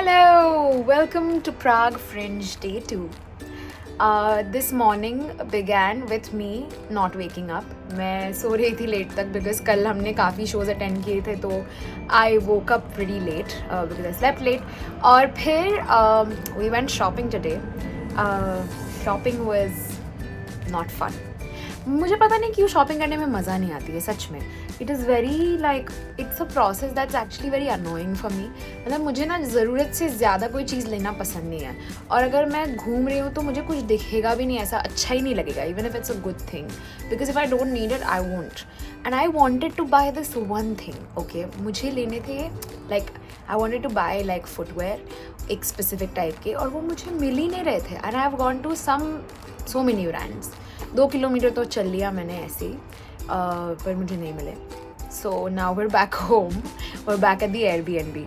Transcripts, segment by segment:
Hello, welcome to Prague Fringe Day 2. This morning began with me not waking up. मैं सो रही थी late तक because कल हमने काफ़ी shows attend किए थे तो I woke up pretty late because I slept late. और फिर we went shopping today. Shopping was not fun. मुझे पता नहीं क्यों शॉपिंग करने में मज़ा नहीं आती है सच में. It is very like it's a process that's actually very annoying for me. मतलब मुझे ना ज़रूरत से ज़्यादा कोई चीज़ लेना पसंद नहीं है और अगर मैं घूम रही हूँ तो मुझे कुछ दिखेगा भी नहीं, ऐसा अच्छा ही नहीं लगेगा even if it's a good thing because if I don't need it I won't. And I wanted to buy this one thing. Okay, मुझे लेने थे like I wanted to buy like footwear एक स्पेसिफिक टाइप के और वो मुझे मिल ही नहीं रहे थे. And I have gone to so many brands. 2 kilometre तो चल लिया मैंने ऐसे ही पर मुझे नहीं मिले. So now we're back home. We're back at the Airbnb.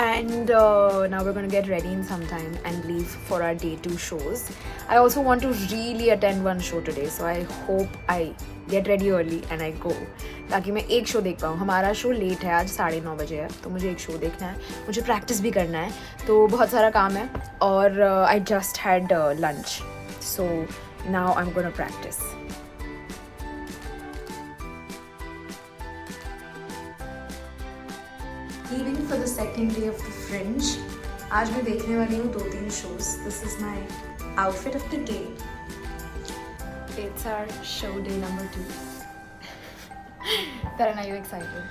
And now we're going to get ready in some time and leave for our day 2 shows. I also want to really attend one show today. So I hope I get ready early and I go. ताकि मैं एक show देख पाऊँ. हमारा show late है, आज 9:30 बजे है तो मुझे एक शो देखना है, मुझे प्रैक्टिस भी करना है तो बहुत सारा काम है. और I just had lunch. So now I'm going to practice. Leaving for the second day of the Fringe. आज मैं देखने वाली हूँ 2-3 shows. This is my outfit of the day. It's our show day number 2. Taran, are you excited?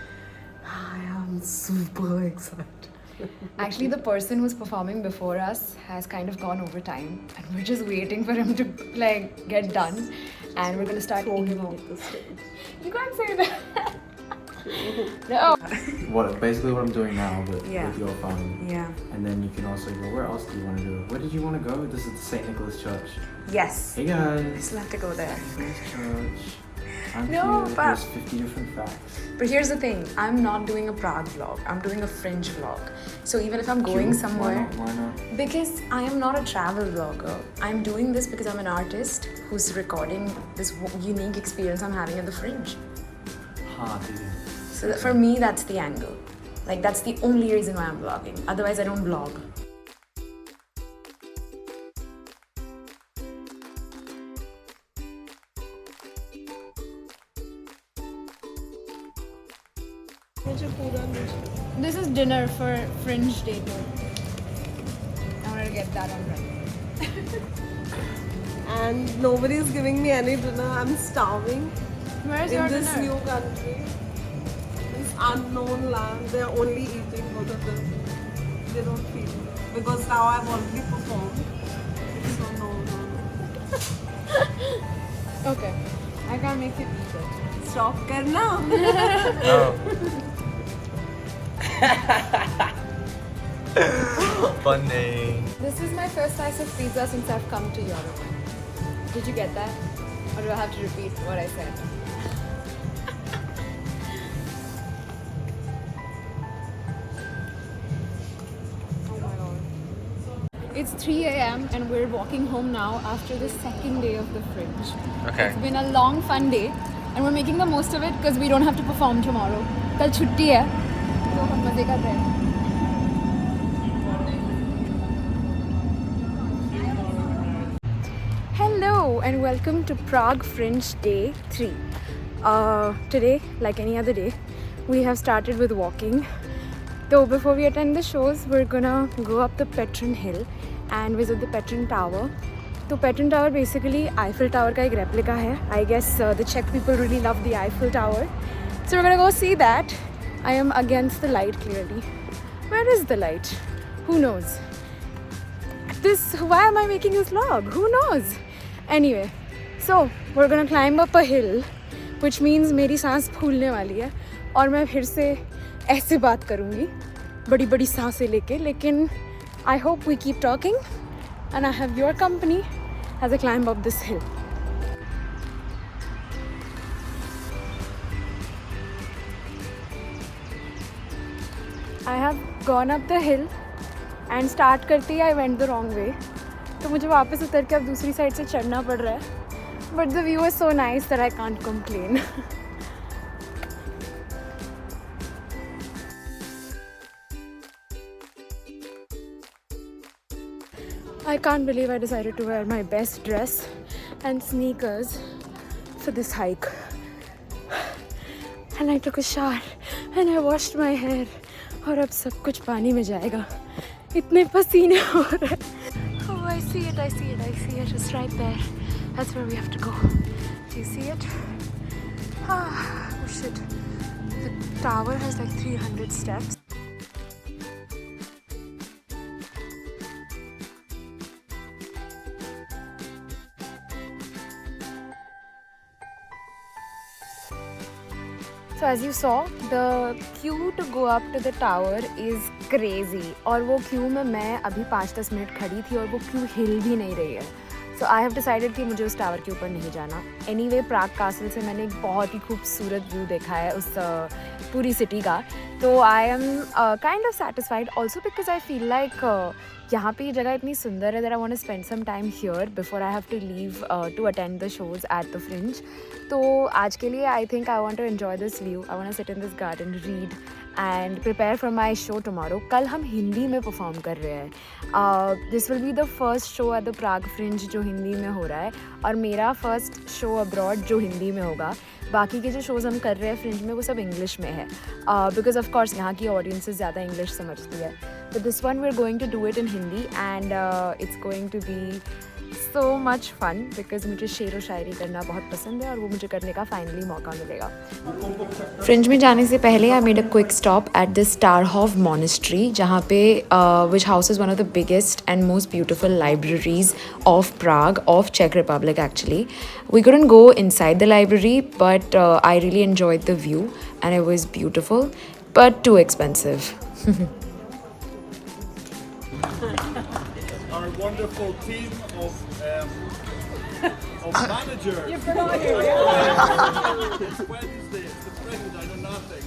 I am super excited. Actually, the person who's performing before us has kind of gone over time, and we're just waiting for him to like get done, and we're gonna start Throw him eating. off the stage. You can't say that. No. Basically what I'm doing now, but Yeah. with your phone. Yeah. And then you can also go, where else do you want to go? Where did you want to go? This is the St. Nicholas Church. Yes. Hey guys! Still have to go there. Nicholas Church. I'm No, here. but- There's 50 different facts. But here's the thing, I'm not doing a Prague vlog, I'm doing a Fringe vlog. So even if I'm going Cute. somewhere, Why not? because I am not a travel vlogger, I'm doing this because I'm an artist who's recording this unique experience I'm having at the Fringe. Ha, dude. So for me, that's the angle. Like that's the only reason why I'm vlogging. Otherwise, I don't vlog. This is dinner for Fringe Day 2. I wanted to get that on right. And nobody is giving me any dinner. I'm starving Where's in your this dinner? new country. This unknown land. They're only eating both of them. They don't feed me. Because now I've already performed. So no. Okay, I can't make you eat it. Stop karna. Funny. This is my first slice of pizza since I've come to Europe. Did you get that? Or do I have to repeat what I said? Oh my god. It's 3 a.m. and we're walking home now after the second day of the Fringe. Okay. It's been a long, fun day and we're making the most of it because we don't have to perform tomorrow. कल छुट्टी है तो हम मजे कर रहे हैं. Hello and welcome to Prague Fringe Day 3. Today, like any other day, we have started with walking. So before we attend the shows, we're gonna go up the Petrin Hill and visit the Petrin Tower. So Petrin Tower basically Eiffel Tower का एक replica है. I guess the Czech people really love the Eiffel Tower. So we're gonna go see that. I am against the light clearly. Where is the light? Who knows? Why am I making this vlog? Who knows? Anyway, so we're gonna climb up a hill, which means मेरी सांस फूलने वाली है और मैं फिर से ऐसे बात करूँगी बड़ी बड़ी सांसें लेके. लेकिन I hope we keep talking and I have your company as I climb up this hill. I have gone up the hill and start करते ही I went the wrong way. तो मुझे वापस उतर के अब दूसरी साइड से चढ़ना पड़ रहा है. But the view is so nice that I can't complain. I can't believe I decided to wear my best dress and sneakers for this hike. And I took a shower and I washed my hair. और अब सब कुछ पानी में जाएगा. इतने पसीने हो रहे हैं. Oh, I see it. It's right there. That's where we have to go. Do you see it? Oh shit. The tower has like 300 steps. So as you saw, the queue to go up to the tower is crazy. और वो queue में मैं अभी 5-10 minute खड़ी थी और वो queue हिल भी नहीं रही है. So I have decided कि मुझे उस टावर के ऊपर नहीं जाना. Anyway, प्राग कासल से मैंने एक बहुत ही खूबसूरत व्यू देखा है उस पूरी सिटी का. तो I am kind of satisfied also because I feel like यहाँ पे ये जगह इतनी सुंदर है that I want to spend some time here before I have to leave to attend the shows at the Fringe. तो आज के लिए I think I want to enjoy this view. I want to sit in this garden, read and prepare for my show tomorrow. कल हम हिंदी में perform कर रहे हैं. This will be the first show at the Prague Fringe जो हिंदी में हो रहा है और मेरा फर्स्ट शो अब्रॉड जो हिंदी में होगा. बाकी के जो शोज़ हम कर रहे हैं फ्रिंज में वो सब इंग्लिश में है बिकॉज ऑफ कोर्स यहाँ की ऑडियंसेस ज़्यादा इंग्लिश समझती है. तो this one we are going to do it in Hindi and it's going to be so much fun because मुझे शेर व शायरी करना बहुत पसंद है और वो मुझे करने का फाइनली मौका मिलेगा. फ्रिंज में जाने से पहले I made a quick stop at the Strahov monastery जहाँ पे which house is one of the biggest and most beautiful libraries of Prague of चेक Republic actually. We couldn't go inside the library but I really enjoyed the view and it was beautiful but too expensive. Our wonderful team of managers. It's Wednesday, it's the Fringe, I know nothing.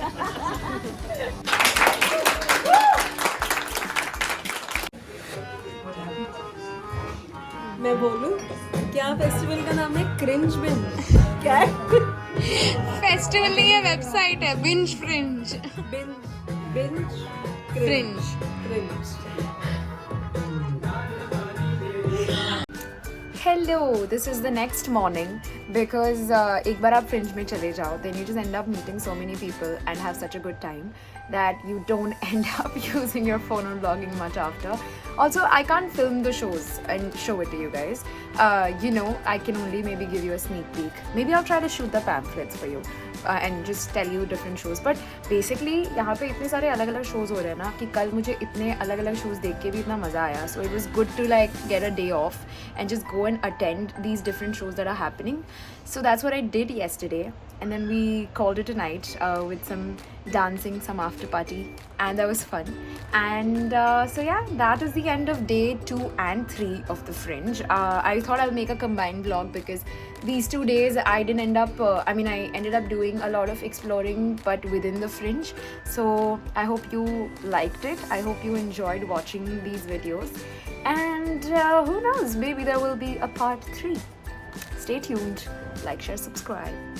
मैं बोलूं क्या festival का नाम है cringe बिन. क्या है? Festival नहीं है, वेबसाइट है. Binge fringe. Binge fringe. Hello, this is the next morning because एक बार आप फ्रिंज में चले जाओ then you just end up meeting so many people and have such a good time that you don't end up using your phone or vlogging much after. Also, I can't film the shows and show it to you guys. I can only maybe give you a sneak peek. Maybe I'll try to shoot the pamphlets for you and just tell you different shows. But basically यहाँ पे इतने सारे अलग अलग shows हो रहे हैं ना कि कल मुझे इतने अलग अलग shows देख के भी इतना मज़ा आया. So it was good to like get a day off and just go and attend these different shows that are happening. So that's what I did yesterday. And then we called it a night with some dancing, some after party, and that was fun. And so yeah, that is the end of day 2 and 3 of the Fringe. I thought I'll make a combined vlog because these 2 days I didn't end up, I ended up doing a lot of exploring but within the Fringe. So I hope you liked it. I hope you enjoyed watching these videos. And who knows, maybe there will be a part 3. Stay tuned, like, share, subscribe.